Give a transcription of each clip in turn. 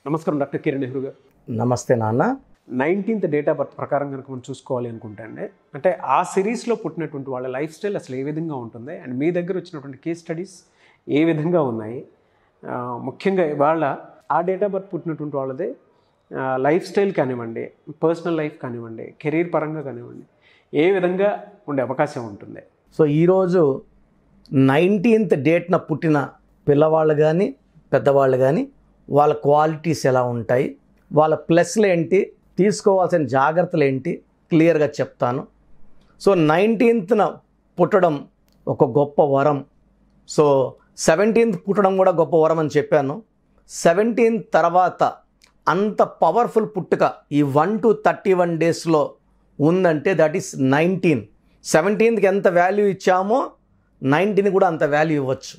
నమస్కారం డాక్టర్ కిరణ్ నెహ్రూ గారు. నమస్తే నాన్న. 19th డేట్ ఆఫ్ బర్త్ ప్రకారం కనుక మనం చూసుకోవాలి అనుకుంటే అంటే ఆ సిరీస్లో పుట్టినటువంటి వాళ్ళ లైఫ్ స్టైల్ అసలు ఏ విధంగా ఉంటుంది అండ్ మీ దగ్గర వచ్చినటువంటి కేస్ స్టడీస్ ఏ విధంగా ఉన్నాయి, ముఖ్యంగా వాళ్ళ ఆ డేట్ ఆఫ్ బర్త్ పుట్టినటువంటి వాళ్ళదే లైఫ్ స్టైల్ కానివ్వండి, పర్సనల్ లైఫ్ కానివ్వండి, కెరీర్ పరంగా కానివ్వండి, ఏ విధంగా ఉండే అవకాశం ఉంటుంది? సో ఈరోజు 19th డేట్న పుట్టిన పిల్లవాళ్ళు కానీ పెద్దవాళ్ళు కానీ వాళ్ళ క్వాలిటీస్ ఎలా ఉంటాయి, వాళ్ళ ప్లస్లు ఏంటి, తీసుకోవాల్సిన జాగ్రత్తలు ఏంటి క్లియర్గా చెప్తాను. సో 19th పుట్టడం ఒక గొప్ప వరం. సో 17th పుట్టడం కూడా గొప్ప వరం అని చెప్పాను. 17th తర్వాత అంత పవర్ఫుల్ పుట్టుక ఈ 1 to 31 డేస్లో ఉందంటే దట్ ఈస్ 19. 17th ఎంత వాల్యూ ఇచ్చామో 19 కూడా అంత వాల్యూ ఇవ్వచ్చు.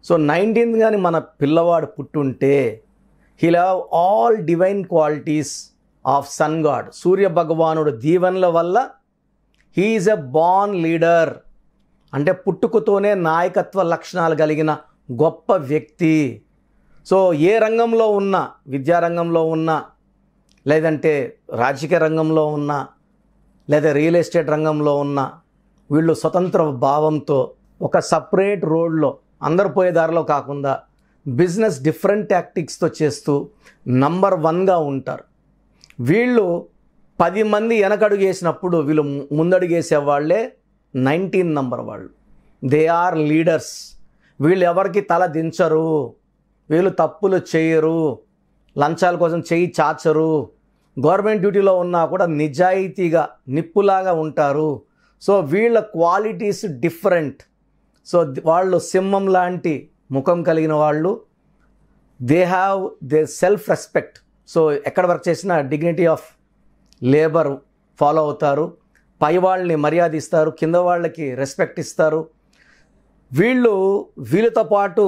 సో 19 కానీ మన పిల్లవాడు పుట్టుంటే he'll have all divine qualities of sun god. Surya భగవానుడు దీవెనల వల్ల he is a born leader, అంటే పుట్టుకతోనే నాయకత్వ లక్షణాలు కలిగిన గొప్ప వ్యక్తి. సో ఏ రంగంలో ఉన్నా, విద్యారంగంలో ఉన్నా, లేదంటే రాజకీయ రంగంలో ఉన్నా, లేదా రియల్ ఎస్టేట్ రంగంలో ఉన్నా, వీళ్ళు స్వతంత్ర భావంతో ఒక సపరేట్ రోడ్లో అందరు పోయే దారిలో కాకుండా బిజినెస్ డిఫరెంట్ టాక్టిక్స్తో చేస్తూ నంబర్ 1గా ఉంటారు. వీళ్ళు 10 మంది వెనకడుగు వేసినప్పుడు వీళ్ళు ముందడుగు వేసే వాళ్ళే 19 నంబర్ వాళ్ళు. They are leaders. వీళ్ళు ఎవరికి తల దించరు, వీళ్ళు తప్పులు చేయరు, లంచాల కోసం చేయి చాచరు, గవర్నమెంట్ డ్యూటీలో ఉన్నా కూడా నిజాయితీగా నిప్పులాగా ఉంటారు. సో వీళ్ళ క్వాలిటీస్ డిఫరెంట్. సో వాళ్ళు సింహం లాంటి ముఖం కలిగిన వాళ్ళు. They have they self respect. So ఎక్కడ వర్క్ చేసినా డిగ్నిటీ ఆఫ్ లేబర్ ఫాలో అవుతారు, పై వాళ్ళని మర్యాద ఇస్తారు, కింద వాళ్ళకి రెస్పెక్ట్ ఇస్తారు. వీళ్ళతో పాటు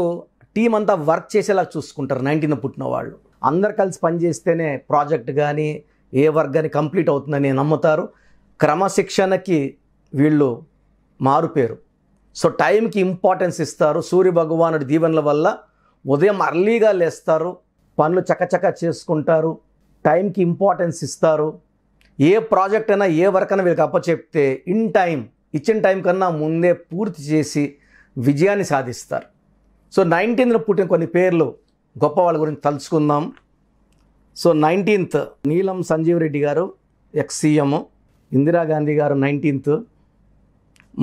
టీం అంతా వర్క్ చేసేలా చూసుకుంటారు. 19 పుట్టిన వాళ్ళు అందరు కలిసి పనిచేస్తేనే ప్రాజెక్ట్ కానీ ఏ వర్క్ కానీ కంప్లీట్ అవుతుందని నమ్ముతారు. క్రమశిక్షణకి వీళ్ళు మారుపేరు. సో టైంకి ఇంపార్టెన్స్ ఇస్తారు. సూర్య భగవానుడి దీవెనల వల్ల ఉదయం అర్లీగా లేస్తారు, పనులు చకచక చేసుకుంటారు, టైంకి ఇంపార్టెన్స్ ఇస్తారు. ఏ ప్రాజెక్ట్ అయినా ఏ వర్క్ అయినా వీళ్ళకి అప్పచెప్తే ఇన్ టైం, ఇచ్చిన టైం కన్నా ముందే పూర్తి చేసి విజయాన్ని సాధిస్తారు. సో 19th పుట్టిన కొన్ని పేర్లు గొప్ప వాళ్ళ గురించి తలుచుకుందాం. సో 19th నీలం సంజీవ్ రెడ్డి గారు ఎక్స్ సీఎం, ఇందిరాగాంధీ గారు 19th,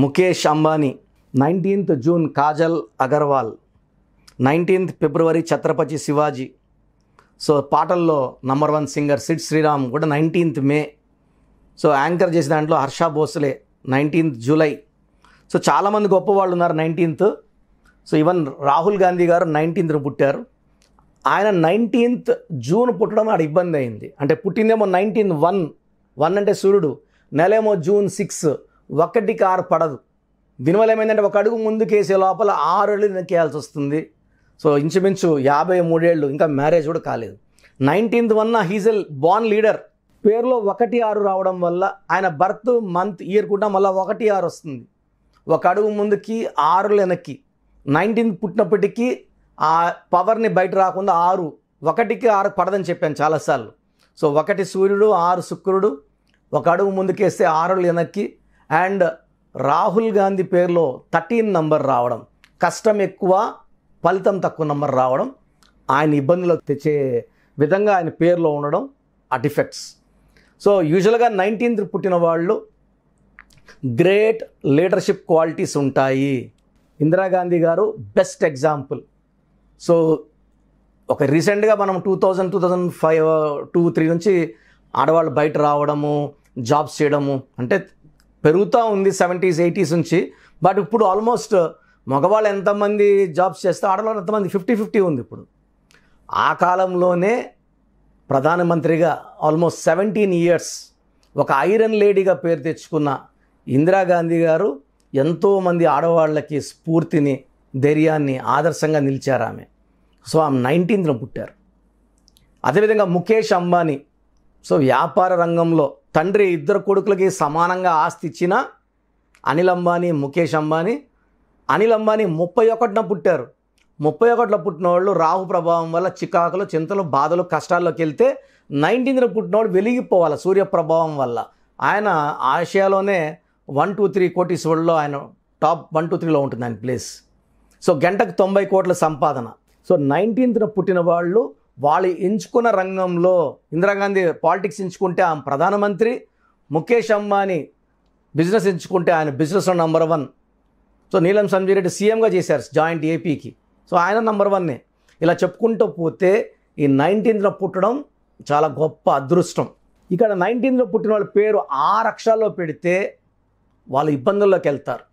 Mukesh Ambani 19th June, Kajal Agarwal 19th ఫిబ్రవరి, ఛత్రపతి శివాజీ. సో పాటల్లో నంబర్ 1 సింగర్ సిడ్ శ్రీరామ్ కూడా 19th మే. సో యాంకర్ చేసిన దాంట్లో Harsha Bhosle 19th July. So చాలామంది గొప్ప వాళ్ళు ఉన్నారు 19th. So even Rahul Gandhi గారు 19th పుట్టారు. ఆయన 19th జూన్ పుట్టడం ఆడ ఇబ్బంది అయింది. అంటే పుట్టిందేమో 19/1 అంటే సూర్యుడు, నెలేమో జూన్ 6, 1కి 6 పడదు. దీనివల్ల ఏమైందంటే ఒక అడుగు ముందుకేసే లోపల 6 ఏళ్ళు వెనకేయాల్సి వస్తుంది. సో ఇంచుమించు 53 ఏళ్ళు, ఇంకా మ్యారేజ్ కూడా కాలేదు. 19th వల్ల హీజ్ ఎ బార్న్ లీడర్. పేరులో 1-6 రావడం వల్ల ఆయన బర్త్ మంత్ ఇయర్ కూడా మళ్ళీ 1-6 వస్తుంది. ఒక అడుగు ముందుకి 6 వెనక్కి. 19th పుట్టినప్పటికీ ఆ పవర్ని బయట రాకుండా 1కి 6 పడదని చెప్పాను చాలాసార్లు. సో 1 సూర్యుడు, 6 శుక్రుడు, ఒక అడుగు ముందుకేస్తే 6 వెనక్కి. అండ్ రాహుల్ గాంధీ పేరులో 13 నంబర్ రావడం, కష్టం ఎక్కువ ఫలితం తక్కువ నంబర్ రావడం, ఆయన ఇబ్బందులు తెచ్చే విధంగా ఆయన పేరులో ఉండడం ఆ డిఫెక్ట్స్. సో యూజువల్గా 19th పుట్టిన వాళ్ళు గ్రేట్ లీడర్షిప్ క్వాలిటీస్ ఉంటాయి. ఇందిరాగాంధీ గారు బెస్ట్ ఎగ్జాంపుల్. సో ఒక రీసెంట్గా మనం 2005, 2003 నుంచి ఆడవాళ్ళు బయట రావడము, జాబ్స్ చేయడము అంటే పెరుగుతూ ఉంది 70s, 80s నుంచి. బట్ ఇప్పుడు ఆల్మోస్ట్ మగవాళ్ళు ఎంతమంది జాబ్స్ చేస్తే ఆడవాళ్ళు ఎంతమంది 50-50 ఉంది ఇప్పుడు. ఆ కాలంలోనే ప్రధానమంత్రిగా ఆల్మోస్ట్ 17 years ఒక ఐరన్ లేడీగా పేరు తెచ్చుకున్న ఇందిరాగాంధీ గారు ఎంతోమంది ఆడవాళ్ళకి స్ఫూర్తిని, ధైర్యాన్ని, ఆదర్శంగా నిలిచారు ఆమె. సో ఆమె 19th పుట్టారు. అదేవిధంగా ముఖేష్ అంబానీ. సో వ్యాపార రంగంలో తండ్రి 2 కొడుకులకి సమానంగా ఆస్తి ఇచ్చిన అనిల్ అంబానీ, ముఖేష్ అంబానీ. అనిల్ అంబానీ 31న పుట్టారు. 31లో పుట్టిన వాళ్ళు రాహు ప్రభావం వల్ల చికాకులు, చింతలు, బాధలు, కష్టాల్లోకి వెళ్తే 19న పుట్టినవాడు వెలిగిపోవాలి సూర్య ప్రభావం వల్ల. ఆయన ఆసియాలోనే 1, 2, 3 కోటీశ్వరుల్లో ఆయన టాప్ 1, 2, 3లో ఉంటుంది ఆయన ప్లేస్. సో గంటకు 90 కోట్ల సంపాదన. సో 19న పుట్టిన వాళ్ళు ఎంచుకున్న రంగంలో, ఇందిరాగాంధీ పాలిటిక్స్ ఎంచుకుంటే ఆమె ప్రధానమంత్రి, ముఖేష్ అంబానీ బిజినెస్ ఎంచుకుంటే ఆయన బిజినెస్లో నంబర్ 1. సో నీలం సంజయ్ రెడ్డి సీఎంగా చేశారు జాయింట్ ఏపీకి. సో ఆయన నంబర్ 1. ఇలా చెప్పుకుంటూ పోతే ఈ 19న పుట్టడం చాలా గొప్ప అదృష్టం. ఇక్కడ 19న పుట్టిన వాళ్ళ పేరు 6 అక్షరాల్లో పెడితే వాళ్ళు ఇబ్బందుల్లోకి వెళ్తారు.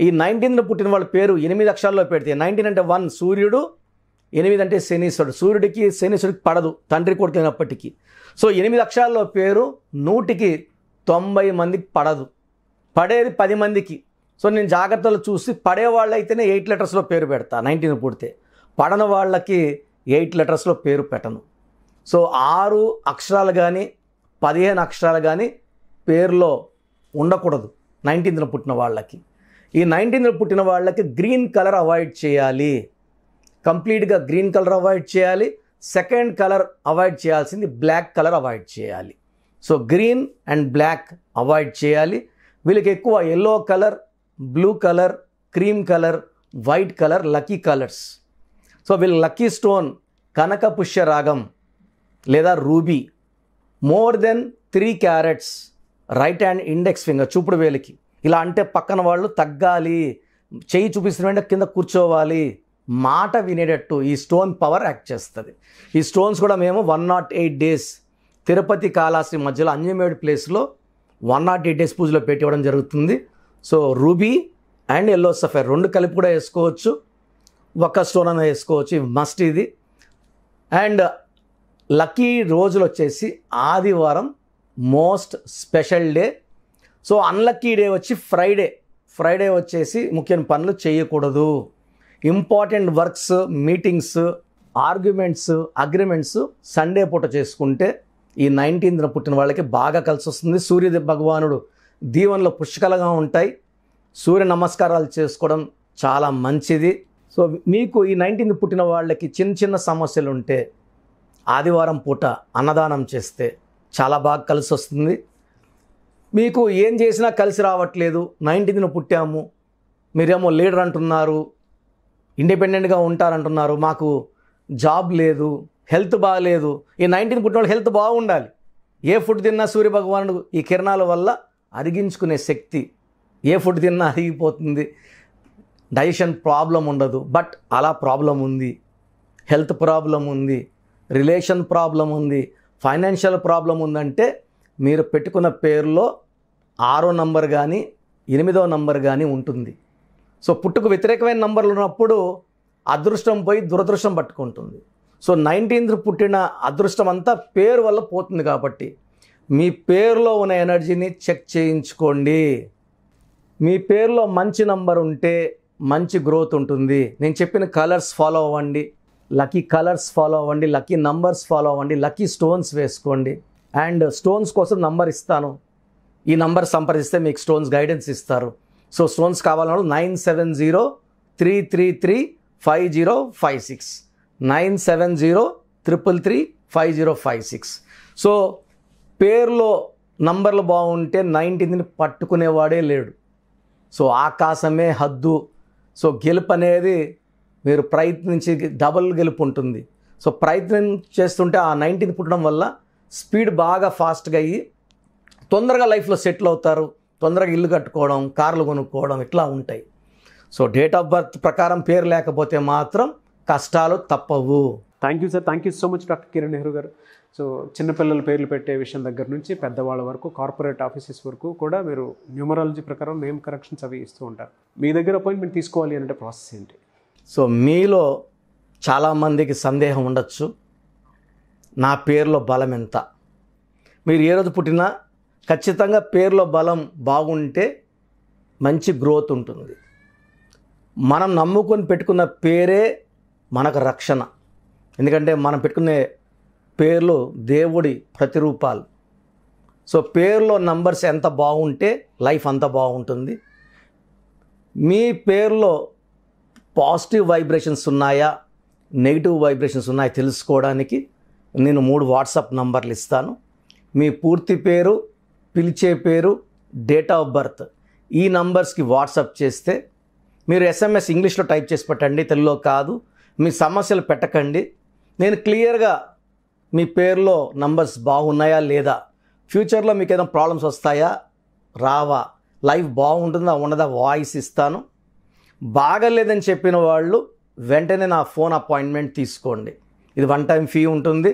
ఈ 19న పుట్టిన వాళ్ళ పేరు 8 అక్షరాల్లో పెడితే 19 అంటే 1 సూర్యుడు, 8 అంటే శనీశ్వరుడు. సూర్యుడికి శనీశ్వరుడికి పడదు, తండ్రి కొడుకు అయినప్పటికీ. సో 8 అక్షరాల్లో పేరు 100కి 90 మందికి పడదు, పడేది 10 మందికి. సో నేను జాగ్రత్తలు చూసి పడే వాళ్ళు అయితేనే 8 లెటర్స్లో పేరు పెడతా. 19 పుడితే పడని వాళ్ళకి 8 లెటర్స్లో పేరు పెట్టను. సో 6 అక్షరాలు కానీ 15 అక్షరాలు కానీ పేరులో ఉండకూడదు 19న పుట్టిన వాళ్ళకి. ఈ 19న పుట్టిన వాళ్ళకి గ్రీన్ కలర్ అవాయిడ్ చేయాలి, కంప్లీట్గా గ్రీన్ కలర్ అవాయిడ్ చేయాలి. సెకండ్ కలర్ అవాయిడ్ చేయాల్సింది బ్లాక్ కలర్ అవాయిడ్ చేయాలి. So green and black avoid చేయాలి. వీళ్ళకి ఎక్కువ yellow colour, blue colour, cream colour, white colour lucky colours. So వీళ్ళ లక్కీ స్టోన్ కనక పుష్యరాగం లేదా ruby. More than 3 carats right hand index finger చూపుడు వేలికి. ఇలా అంటే పక్కన వాళ్ళు తగ్గాలి, చెయ్యి చూపిస్తున్న వెంటనే కింద కూర్చోవాలి, మాట వినేటట్టు ఈ స్టోన్ పవర్ యాక్ట్ చేస్తుంది. ఈ స్టోన్స్ కూడా మేము 108 డేస్ తిరుపతి కాళహస్తి మధ్యలో అంజమేడు ప్లేస్లో 108 డేస్ పూజలో పెట్టి ఇవ్వడం జరుగుతుంది. So ruby and yellow sapphire 2 కలిపి కూడా వేసుకోవచ్చు, ఒక్క స్టోన్ అన్న వేసుకోవచ్చు, ఇవి మస్ట్ ఇది. అండ్ లక్కీ రోజులు వచ్చేసి ఆదివారం most special day. So unlucky day వచ్చి ఫ్రైడే వచ్చేసి ముఖ్యమైన పనులు చేయకూడదు. Important works, meetings, arguments, agreements Sunday పూట చేసుకుంటే ఈ 19న పుట్టిన వాళ్ళకి బాగా కలిసి వస్తుంది. సూర్య భగవానుడు దీవెనలో పుష్కలంగా ఉంటాయి. సూర్య నమస్కారాలు చేసుకోవడం చాలా మంచిది. సో మీకు ఈ 19న పుట్టిన వాళ్ళకి చిన్న సమస్యలు ఉంటే ఆదివారం పూట అన్నదానం చేస్తే చాలా బాగా కలిసి వస్తుంది. మీకు ఏం చేసినా కలిసి రావట్లేదు, 19న పుట్టాము, మీరేమో లీడర్ అంటున్నారు, ఇండిపెండెంట్గా ఉంటారంటున్నారు, మాకు జాబ్ లేదు, హెల్త్ బాగాలేదు. ఈ 19 పుట్టిన వాళ్ళు హెల్త్ బాగుండాలి. ఏ ఫుడ్ తిన్నా సూర్య భగవానుడు ఈ కిరణాల వల్ల అరిగించుకునే శక్తి. ఏ ఫుడ్ తిన్నా అరిగిపోతుంది, డైజెషన్ ప్రాబ్లం ఉండదు. బట్ అలా ప్రాబ్లం ఉంది, హెల్త్ ప్రాబ్లం ఉంది, రిలేషన్ ప్రాబ్లం ఉంది, ఫైనాన్షియల్ ప్రాబ్లం ఉందంటే మీరు పెట్టుకున్న పేరులో 6వ నంబర్ కానీ 8వ నంబర్ కానీ ఉంటుంది. సో పుట్టుకు వ్యతిరేకమైన నంబర్లు ఉన్నప్పుడు అదృష్టం పోయి దురదృష్టం పట్టుకుంటుంది. సో 19th పుట్టిన అదృష్టం అంతా పేరు వల్ల పోతుంది. కాబట్టి మీ పేరులో ఉన్న ఎనర్జీని చెక్ చేయించుకోండి. మీ పేరులో మంచి నంబర్ ఉంటే మంచి గ్రోత్ ఉంటుంది. నేను చెప్పిన కలర్స్ ఫాలో అవ్వండి, లక్కీ కలర్స్ ఫాలో అవ్వండి, లక్కీ నంబర్స్ ఫాలో అవ్వండి, లక్కీ స్టోన్స్ వేసుకోండి. అండ్ స్టోన్స్ కోసం నంబర్ ఇస్తాను, ఈ నంబర్ సంప్రదిస్తే మీకు స్టోన్స్ గైడెన్స్ ఇస్తారు. సో స్టోన్స్ కావాలన్నప్పుడు 9703335056 9703335056. సో పేరులో నంబర్లు బాగుంటే 19ని పట్టుకునేవాడే లేడు. సో ఆకాశమే హద్దు. సో గెలుపు అనేది మీరు ప్రయత్నించి డబుల్ గెలుపు ఉంటుంది. సో ప్రయత్నం చేస్తుంటే ఆ 19th పుట్టడం వల్ల స్పీడ్ బాగా ఫాస్ట్గా అయ్యి తొందరగా లైఫ్లో సెటిల్ అవుతారు, తొందరగా ఇల్లు కట్టుకోవడం, కార్లు కొనుక్కోవడం ఇట్లా ఉంటాయి. సో డేట్ ఆఫ్ బర్త్ ప్రకారం పేరు లేకపోతే మాత్రం కష్టాలు తప్పవు. Thank you sir, thank you so much doctor Kiran Nehru గారు. సో చిన్నపిల్లల పేర్లు పెట్టే విషయం దగ్గర నుంచి పెద్దవాళ్ళ వరకు, కార్పొరేట్ ఆఫీసెస్ వరకు కూడా మీరు న్యూమరాలజీ ప్రకారం నేమ్ కరెక్షన్స్ అవి ఇస్తూ ఉంటారు. మీ దగ్గర అపాయింట్మెంట్ తీసుకోవాలి అంటే ప్రాసెస్ ఏంటి? సో మీలో చాలామందికి సందేహం ఉండొచ్చు, నా పేరులో బలం ఎంత. మీరు ఏ రోజు పుట్టినా ఖచ్చితంగా పేరులో బలం బాగుంటే మంచి గ్రోత్ ఉంటుంది. మనం నమ్ముకొని పెట్టుకున్న పేరే మనకు రక్షణ. ఎందుకంటే మనం పెట్టుకునే పేర్లు దేవుడి ప్రతిరూపాలు. సో పేరులో నంబర్స్ ఎంత బాగుంటే లైఫ్ అంత బాగుంటుంది. మీ పేరులో పాజిటివ్ వైబ్రేషన్స్ ఉన్నాయా నెగిటివ్ వైబ్రేషన్స్ ఉన్నాయా తెలుసుకోవడానికి నేను 3 వాట్సాప్ నంబర్లు ఇస్తాను. మీ పూర్తి పేరు, పిలిచే పేరు, డేట్ ఆఫ్ బర్త్ ఈ నంబర్స్కి వాట్సాప్ చేస్తే మీరు SMS ఇంగ్లీష్లో టైప్ చేసి పెట్టండి, తెలుగులో కాదు. మీ సమస్యలు పెట్టకండి. నేను క్లియర్గా మీ పేరులో నంబర్స్ బాగున్నాయా లేదా, ఫ్యూచర్లో మీకు ఏదైనా ప్రాబ్లమ్స్ వస్తాయా రావా, లైఫ్ బాగుంటుందా ఉండదా వాయిస్ ఇస్తాను. బాగలేదని చెప్పిన వాళ్ళు వెంటనే నా ఫోన్ అపాయింట్మెంట్ తీసుకోండి. ఇది 1 టైం ఫీ ఉంటుంది.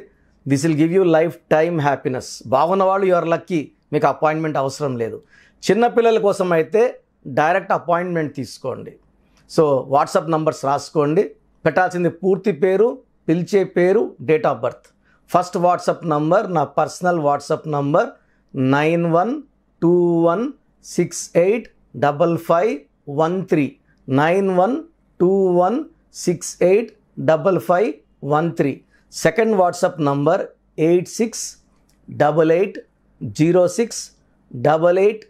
This will give you life time happiness. బాగున్న వాళ్ళు యువర్ లక్కీ, మీకు అపాయింట్మెంట్ అవసరం లేదు. చిన్నపిల్లల కోసం అయితే డైరెక్ట్ అపాయింట్మెంట్ తీసుకోండి. సో వాట్సాప్ నంబర్స్ రాసుకోండి. పెట్టాల్సింది పూర్తి పేరు, పిలిచే పేరు, date of birth. First WhatsApp number నా personal WhatsApp number 9121685513 9121685513. Second WhatsApp number 8688068888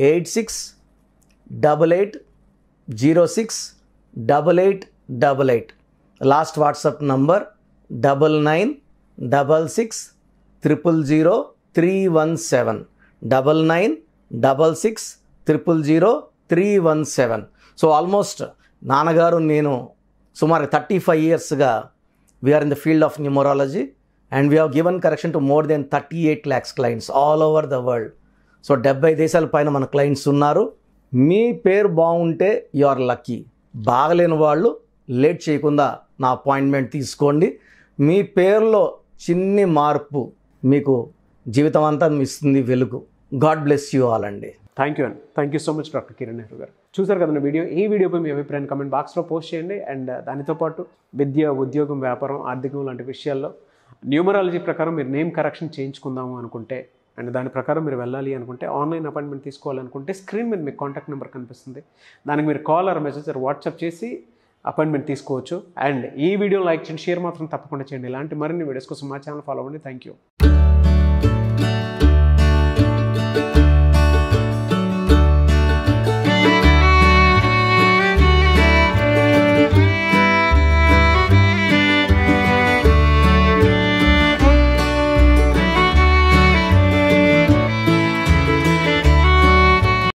8688068888. Last WhatsApp number 9966000317 9966000317. So almost నాన్నగారు నేను సుమారు 35 yearsగా we are in the field of numerology and we have given correction to more than 38 lakhs clients all over the world. So 70 దేశాల పైన మన clients ఉన్నారు. మీ పేరు బాగుంటే యు ఆర్ లక్కీ. బాగలేని వాళ్ళు లేట్ చేయకుండా నా అపాయింట్మెంట్ తీసుకోండి. మీ పేరులో చిన్ని మార్పు మీకు జీవితం అంతా ఇస్తుంది వెలుగు. గాడ్ బ్లెస్ యూ ఆల్ అండి. థ్యాంక్ యూ అండి. Thank you so much doctor Kiran Nehru గారు. చూసారు కదండి వీడియో. ఈ వీడియోపై మీ అభిప్రాయాన్ని కమెంట్ బాక్స్లో పోస్ట్ చేయండి. అండ్ దానితో పాటు విద్య, ఉద్యోగం, వ్యాపారం, ఆర్థికం లాంటి విషయాల్లో న్యూమరాలజీ ప్రకారం మీరు నేమ్ కరెక్షన్ చేయించుకుందాము అనుకుంటే అండ్ దాని ప్రకారం మీరు వెళ్ళాలి అనుకుంటే, ఆన్లైన్ అపాయింట్మెంట్ తీసుకోవాలనుకుంటే స్క్రీన్ మీద మీకు కాంటాక్ట్ నెంబర్ కనిపిస్తుంది. దానికి మీరు call or message or WhatsApp చేసి అపాయింట్మెంట్ తీసుకోవచ్చు. అండ్ ఈ వీడియో లైక్ చేయండి, షేర్ మాత్రం తప్పకుండా చేయండి. ఇలాంటి మరిన్ని వీడియోస్ కోసం మా ఛానల్ ఫాలో అవ్వండి. Thank you.